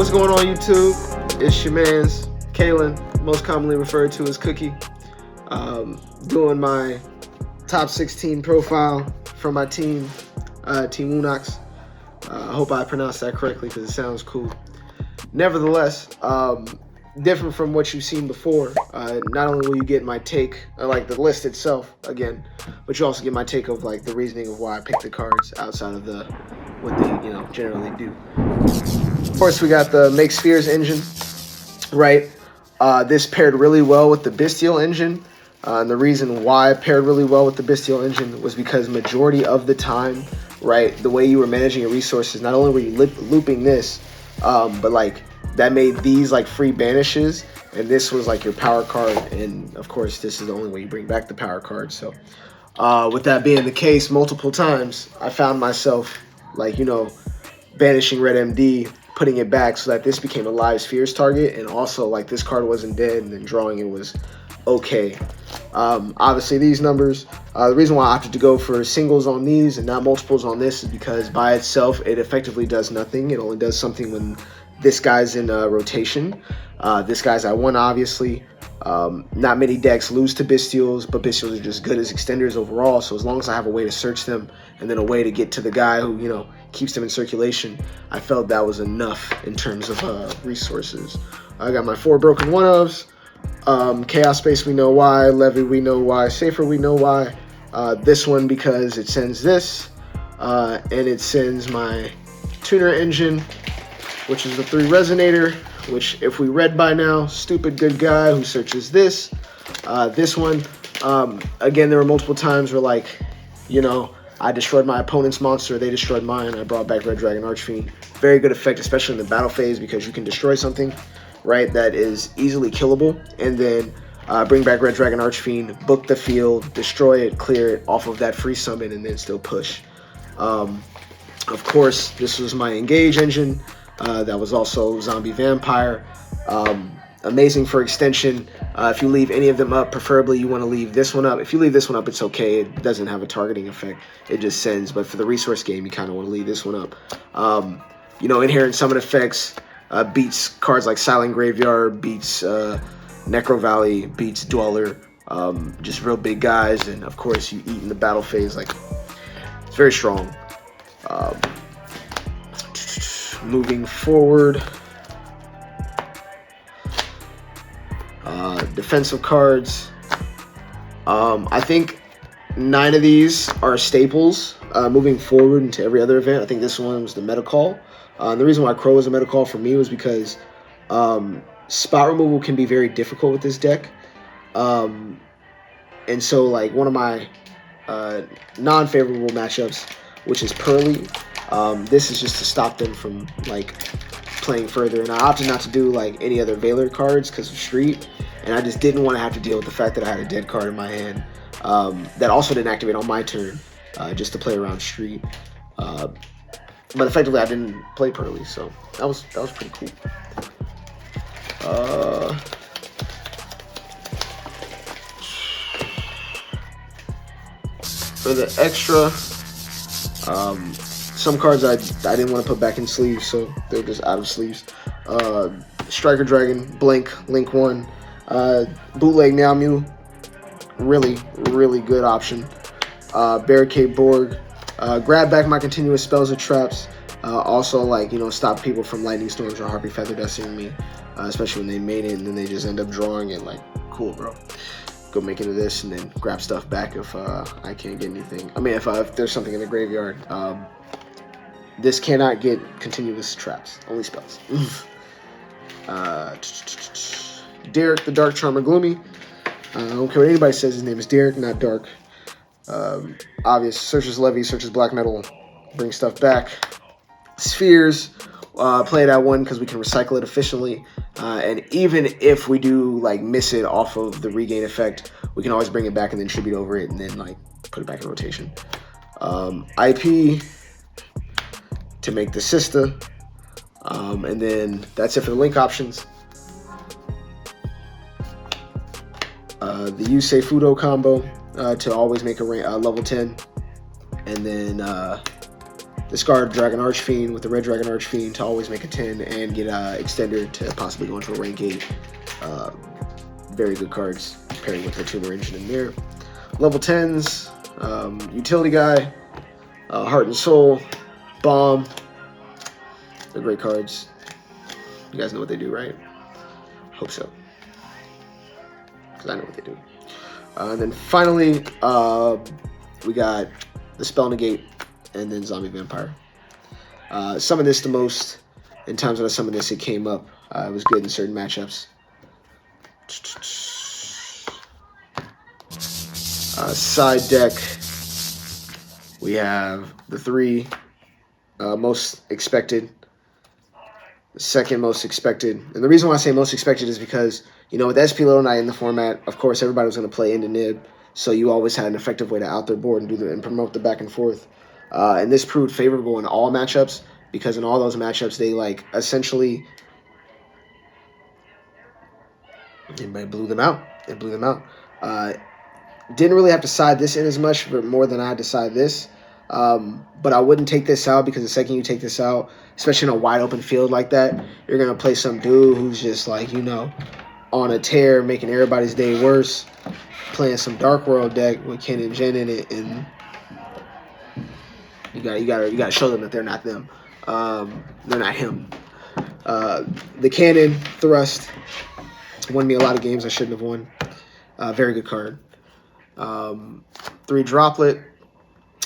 What's going on YouTube? It's your man's KAILYN, most commonly referred to as Cookie. Doing my top 16 profile for my team, Team WUNAX. I hope I pronounced that correctly because it sounds cool. Nevertheless, different from what you've seen before, not only will you get my take, like the list itself again, but you also get my take of like the reasoning of why I picked the cards outside of the what they generally do. Of course, we got the Make Spheres engine, right? This paired really well with the Bystial engine. And the reason why it paired really well with the Bystial engine was because majority of the time, right, the way you were managing your resources, not only were you looping this, but like that made these like free banishes, and this was like your power card, and of course this is the only way you bring back the power card. So with that being the case, multiple times I found myself like, banishing Red MD, putting it back so that this became a live spheres target, and also like this card wasn't dead, and then drawing it was okay. Obviously these numbers, the reason why I opted to go for singles on these and not multiples on this is because by itself it effectively does nothing. It only does something when this guy's in rotation. This guy's at 1, obviously. Not many decks lose to Bystials, but Bystials are just good as extenders overall, so as long as I have a way to search them and then a way to get to the guy who keeps them in circulation, I felt that was enough in terms of resources. I got my 4 broken 1-ofs. Chaos Space, we know why. Levy, we know why. Safer, we know why. This one because it sends this, and it sends my tuner engine, which is the 3 resonator, which if we read by now, stupid good guy who searches this. This one, again, there were multiple times where like, I destroyed my opponent's monster, they destroyed mine, I brought back Red Dragon Archfiend. Very good effect, especially in the battle phase, because you can destroy something, right, that is easily killable, and then bring back Red Dragon Archfiend, book the field, destroy it, clear it off of that free summon, and then still push. Of course, this was my Engage engine. That was also Zombie Vampire. Amazing for extension. If you leave any of them up, preferably you want to leave this one up. If you leave this one up, it's okay. It doesn't have a targeting effect. It just sends. But for the resource game, you kind of want to leave this one up. Inherent summon effects beats cards like Silent Graveyard, beats Necro Valley, beats Dweller. Just real big guys. And of course, you eat in the battle phase. Like, it's very strong. Moving forward, defensive cards. I think 9 of these are staples moving forward into every other event. I think this one was the meta call. The reason why Crow was a meta call for me was because spot removal can be very difficult with this deck. And so like one of my non-favorable matchups, which is Pearly, this is just to stop them from like playing further, and I opted not to do like any other Valor cards because of Street, and I just didn't want to have to deal with the fact that I had a dead card in my hand that also didn't activate on my turn, just to play around Street. But effectively I didn't play Pearly, so that was pretty cool. For the extra, some cards I didn't want to put back in sleeves, so they're just out of sleeves. Striker Dragon, Blink, Link 1, Bootleg Meowmew, really good option. Barricade Borg, grab back my continuous spells and traps. Also, like, stop people from Lightning Storms or Harpy Feather Dusting me, especially when they made it and then they just end up drawing it. Like, cool, bro. Go make into this and then grab stuff back if I can't get anything. I mean, if there's something in the graveyard. This cannot get continuous traps, only spells. Derek, the Dark Charmer Gloomy. I don't care what anybody says, his name is Derek, not Dark. Obvious, searches Levy, searches Black Metal, bring stuff back. Spheres, play it at 1 because we can recycle it efficiently. And even if we do like miss it off of the regain effect, we can always bring it back and then tribute over it and then like put it back in rotation. IP to make the Sista, and then that's it for the link options. The Yusei Fudo combo to always make a level 10, and then discard Dragon Archfiend with the red Dragon Archfiend to always make a 10 and get Extender to possibly go into a rank 8. Very good cards pairing with the Tumor Engine in there. Level 10s, Utility Guy, Heart and Soul, Bomb. They're great cards. You guys know what they do, right? Hope so. Because I know what they do. And then finally, we got the Spell Negate and then Zombie Vampire. Summon this the most. In times when I summoned this, it came up. It was good in certain matchups. Side deck, we have the 3 most expected, the second most expected. And the reason why I say most expected is because, you know, with SP Little Knight in the format, of course, everybody was going to play into Nib. So you always had an effective way to out their board and and promote the back and forth. And this proved favorable in all matchups, because in all those matchups, they like essentially blew them out. They blew them out. Didn't really have to side this in as much, but more than I had to side this. But I wouldn't take this out, because the second you take this out, especially in a wide open field like that, you're going to play some dude who's just like, you know, on a tear, making everybody's day worse, playing some Dark World deck with Ken and Jen in it, and you gotta show them that they're not them. They're not him. The Cannon Thrust won me a lot of games I shouldn't have won. Very good card. 3 Droplet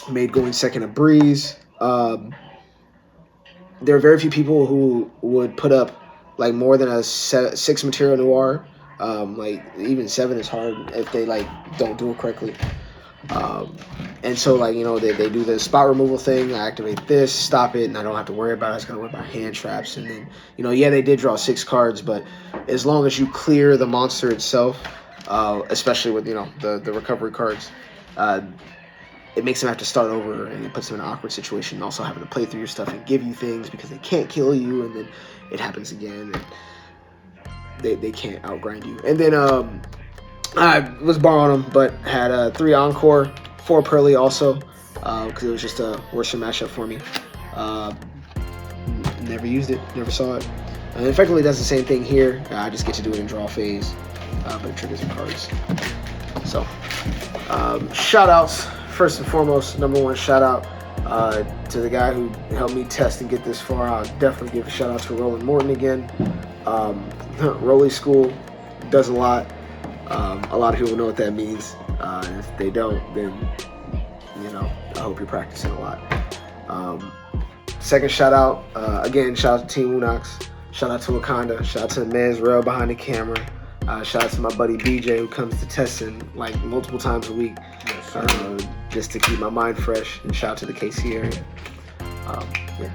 made going second a breeze. There are very few people who would put up like more than a 6 Material Noir. Like even 7 is hard if they like don't do it correctly. And so, like, you know, they do the spot removal thing. I activate this, stop it, and I don't have to worry about it. I just gotta worry about hand traps. And then, you know, yeah, they did draw 6 cards, but as long as you clear the monster itself, especially with, you know, the recovery cards, it makes them have to start over, and it puts them in an awkward situation, also having to play through your stuff and give you things because they can't kill you, and then it happens again, and they can't outgrind you. And then I was borrowing them, but had 3 Encore, 4 Pearly also, because it was just a worse matchup for me. Never used it, never saw it. And effectively does the same thing here. I just get to do it in draw phase, but it triggers some cards. So, shout outs. First and foremost, #1 shout out to the guy who helped me test and get this far. I'll definitely give a shout out to Roland Morton again. Rolly School does a lot. A lot of people know what that means. And if they don't, then, you know, I hope you're practicing a lot. Second shout out, again, shout out to Team WUNAX. Shout out to Wakanda. Shout out to Mez Rail behind the camera. Shout out to my buddy BJ, who comes to testing like multiple times a week, just to keep my mind fresh. And shout out to the KC area. Yeah.